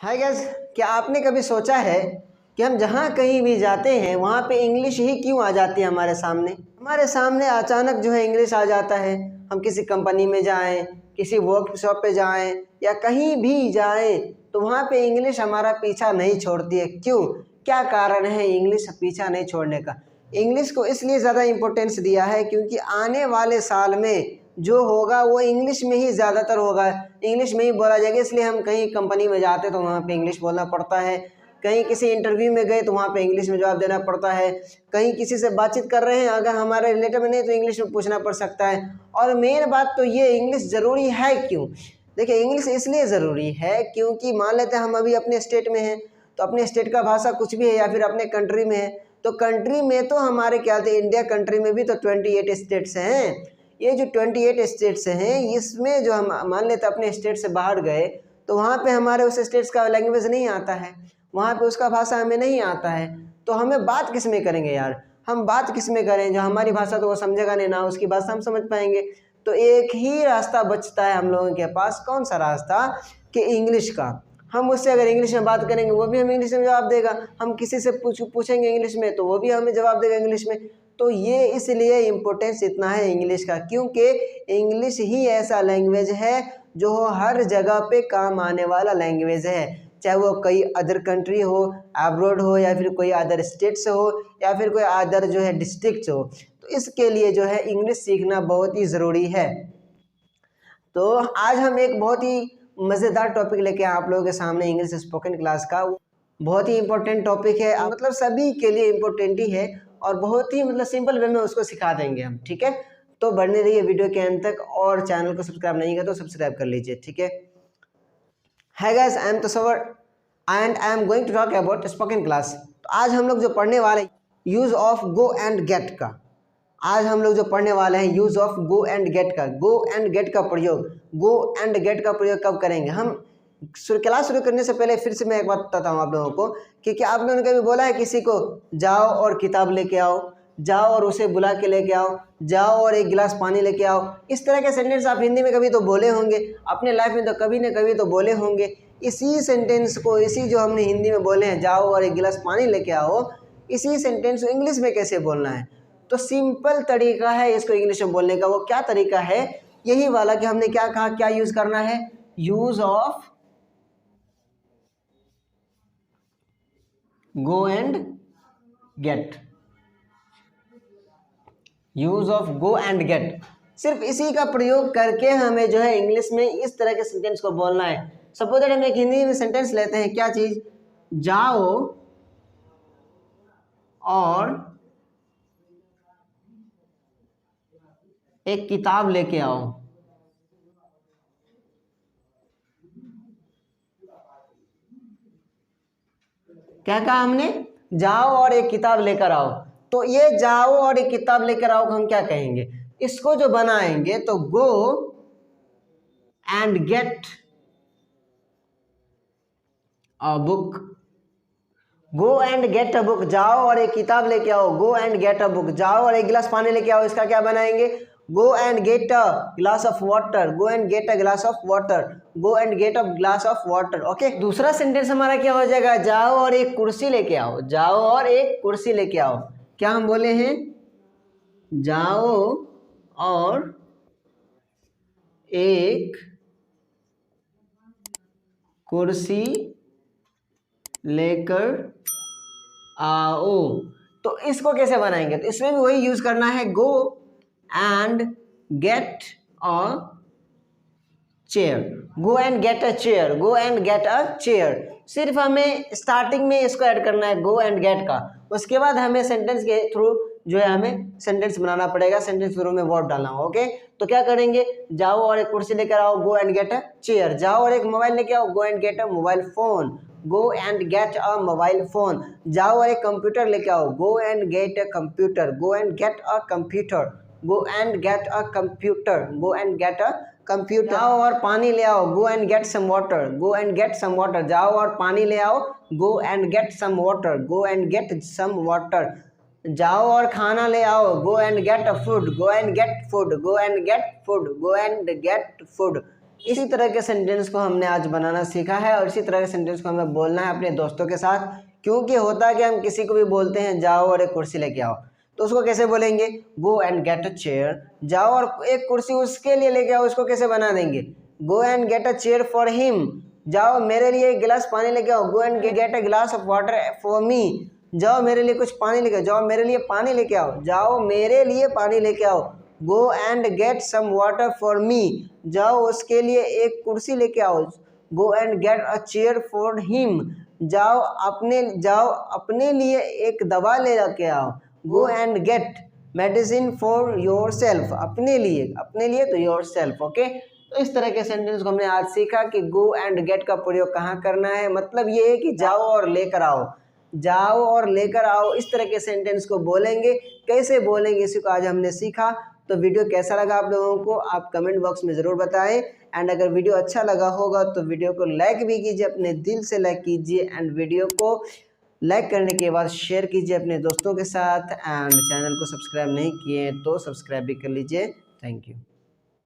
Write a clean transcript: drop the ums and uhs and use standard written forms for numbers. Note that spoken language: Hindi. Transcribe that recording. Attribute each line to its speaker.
Speaker 1: हाय गाइस, क्या आपने कभी सोचा है कि हम जहाँ कहीं भी जाते हैं वहाँ पे इंग्लिश ही क्यों आ जाती है हमारे सामने अचानक जो है इंग्लिश आ जाता है। हम किसी कंपनी में जाएं, किसी वर्कशॉप पे जाएं या कहीं भी जाएं तो वहाँ पे इंग्लिश हमारा पीछा नहीं छोड़ती है। क्यों? क्या कारण है इंग्लिश पीछा नहीं छोड़ने का? इंग्लिश को इसलिए ज़्यादा इम्पोर्टेंस दिया है क्योंकि आने वाले साल में जो होगा वो इंग्लिश में ही ज़्यादातर होगा, इंग्लिश में ही बोला जाएगा। इसलिए हम कहीं कंपनी में जाते तो वहाँ पे इंग्लिश बोलना पड़ता है, कहीं किसी इंटरव्यू में गए तो वहाँ पे इंग्लिश में जवाब देना पड़ता है, कहीं किसी से बातचीत कर रहे हैं अगर हमारे रिलेटिव में नहीं तो इंग्लिश में पूछना पड़ सकता है। और मेन बात तो ये, इंग्लिश ज़रूरी है क्यों? देखिए, इंग्लिश इसलिए ज़रूरी है क्योंकि मान लेते हैं हम अभी अपने स्टेट में हैं तो अपने स्टेट का भाषा कुछ भी है या फिर अपने कंट्री में है तो कंट्री में तो हमारे क्या थे, इंडिया कंट्री में भी तो 28 स्टेट्स हैं। ये जो 28 स्टेट्स हैं इसमें जो हम मान लेते अपने स्टेट से बाहर गए तो वहाँ पे हमारे उस स्टेट्स का लैंग्वेज नहीं आता है, वहाँ पे उसका भाषा हमें नहीं आता है, तो हमें बात किस में करेंगे यार? हम बात किस में करें? जो हमारी भाषा तो वो समझेगा नहीं, ना उसकी भाषा हम समझ पाएंगे। तो एक ही रास्ता बचता है हम लोगों के पास, कौन सा रास्ता? कि इंग्लिश का। हम उससे अगर इंग्लिश में बात करेंगे वो भी हमें इंग्लिश में जवाब देगा, हम किसी से पूछेंगे इंग्लिश में तो वो भी हमें जवाब देगा इंग्लिश में। तो ये इसलिए इम्पोर्टेंस इतना है इंग्लिश का, क्योंकि इंग्लिश ही ऐसा लैंग्वेज है जो हर जगह पे काम आने वाला लैंग्वेज है, चाहे वो कोई अदर कंट्री हो, अब्रॉड हो, या फिर कोई अदर स्टेट से हो, या फिर कोई अदर जो है डिस्ट्रिक्ट हो। तो इसके लिए जो है इंग्लिश सीखना बहुत ही ज़रूरी है। तो आज हम एक बहुत ही मज़ेदार टॉपिक लेके आप लोगों के सामने, इंग्लिश स्पोकन क्लास का। बहुत ही इम्पोर्टेंट टॉपिक है, मतलब सभी के लिए इम्पोर्टेंट ही है और बहुत ही मतलब सिंपल वे में उसको सिखा देंगे हम, ठीक है? तो बढ़ने रहिए वीडियो के अंत तक, और चैनल को सब्सक्राइब नहीं किया तो सब्सक्राइब कर लीजिए, ठीक है? Hi guys, I am Taswar and I am going to talk about spoken class. तो आज हम लोग जो पढ़ने वाले use of go and get का, आज हम लोग जो पढ़ने वाले हैं use of go and get का। गो एंड गेट का प्रयोग, गो एंड गेट का प्रयोग कब करेंगे हम? क्लास शुरू करने से पहले फिर से मैं एक बात बताता हूँ आप लोगों को कि क्या आप लोगों ने कभी बोला है किसी को जाओ और किताब लेके आओ, जाओ और उसे बुला के लेके आओ, जाओ और एक गिलास पानी लेके आओ? इस तरह के सेंटेंस आप हिंदी में कभी तो बोले होंगे, अपने लाइफ में तो कभी न कभी तो बोले होंगे। इसी सेंटेंस को, इसी जो हमने हिंदी में बोले हैं जाओ और एक गिलास पानी लेके आओ, इसी सेंटेंस को इंग्लिश में कैसे बोलना है? तो सिंपल तरीका है इसको इंग्लिश में बोलने का। वो क्या तरीका है? यही वाला कि हमने क्या कहा, क्या यूज़ करना है? Use of go and get, use of go and get. सिर्फ इसी का प्रयोग करके हमें जो है इंग्लिश में इस तरह के सेंटेंस को बोलना है। सपोज दैट हम एक हिंदी में सेंटेंस लेते हैं, क्या चीज? जाओ और एक किताब लेके आओ। क्या कहा हमने? जाओ और एक किताब लेकर आओ। तो ये जाओ और एक किताब लेकर आओ हम क्या कहेंगे? इसको जो बनाएंगे तो गो and get a book. Go and get a book, जाओ और एक किताब लेके आओ। Go and get a book, जाओ और एक गिलास पानी लेके आओ। इसका क्या बनाएंगे? गो and get a glass of water. Go and get a glass of water. Go and get a glass of water. Okay, दूसरा सेंटेंस हमारा क्या हो जाएगा? जाओ और एक कुर्सी लेके आओ। जाओ और एक कुर्सी लेके आओ। क्या हम बोले हैं? जाओ और एक कुर्सी लेकर आओ। तो इसको कैसे बनाएंगे? तो इसमें भी वही यूज करना है, गो and get a chair. Go and get a chair. Go and get a chair. सिर्फ हमें स्टार्टिंग में इसको ऐड करना है, गो एंड गेट का। उसके बाद हमें सेंटेंस के थ्रू जो है हमें सेंटेंस बनाना पड़ेगा, सेंटेंस थ्रू में वर्ब डालना होगा। ओके, तो क्या करेंगे? जाओ और एक कुर्सी लेकर आओ, go and get a chair. जाओ और एक मोबाइल लेके आओ, go and get a mobile phone. Go and get a mobile phone. जाओ और एक कंप्यूटर लेके आओ, go and get a computer. Go and get a computer. Go and get a computer. Go and get a computer. जाओ और पानी ले आओ, go and get some water. Go and get some water. जाओ और पानी ले आओ, go and get some water. Go and get some water. जाओ और खाना ले आओ, go and get a food. Go and get food. Go and get food. Go and get food. इसी तरह के सेंटेंस को हमने आज बनाना सीखा है और इसी तरह के सेंटेंस को हमें बोलना है अपने दोस्तों के साथ। क्योंकि होता है कि हम किसी को भी बोलते हैं जाओ और एक कुर्सी लेके आओ, तो उसको कैसे बोलेंगे? गो एंड गेट अ चेयर। जाओ और एक कुर्सी उसके लिए लेके आओ, उसको कैसे बना देंगे? गो and get a chair for him. जाओ मेरे लिए एक गिलास पानी लेके आओ। गो एंड गेट अ गिलास ऑफ वाटर फॉर मी। जाओ मेरे लिए कुछ पानी लेके आओ। जाओ मेरे लिए पानी लेके आओ। जाओ मेरे लिए पानी लेके आओ। Go and get some water for me. जाओ उसके लिए एक कुर्सी लेके आओ। Go and get a chair for him. जाओ अपने लिए एक दवा ले के आओ। Go and get medicine for yourself. अपने लिए तो योर सेल्फ। ओके, तो इस तरह के सेंटेंस को हमने आज सीखा कि गो एंड गेट का प्रयोग कहाँ करना है। मतलब ये है कि जाओ और लेकर आओ, जाओ और लेकर आओ। इस तरह के सेंटेंस को बोलेंगे, कैसे बोलेंगे इसी को आज हमने सीखा। तो वीडियो कैसा लगा आप लोगों को आप कमेंट बॉक्स में ज़रूर बताएं। एंड अगर वीडियो अच्छा लगा होगा तो वीडियो को लाइक भी कीजिए, अपने दिल से लाइक कीजिए। एंड वीडियो को लाइक करने के बाद शेयर कीजिए अपने दोस्तों के साथ। एंड चैनल को सब्सक्राइब नहीं किए तो सब्सक्राइब भी कर लीजिए। Thank you.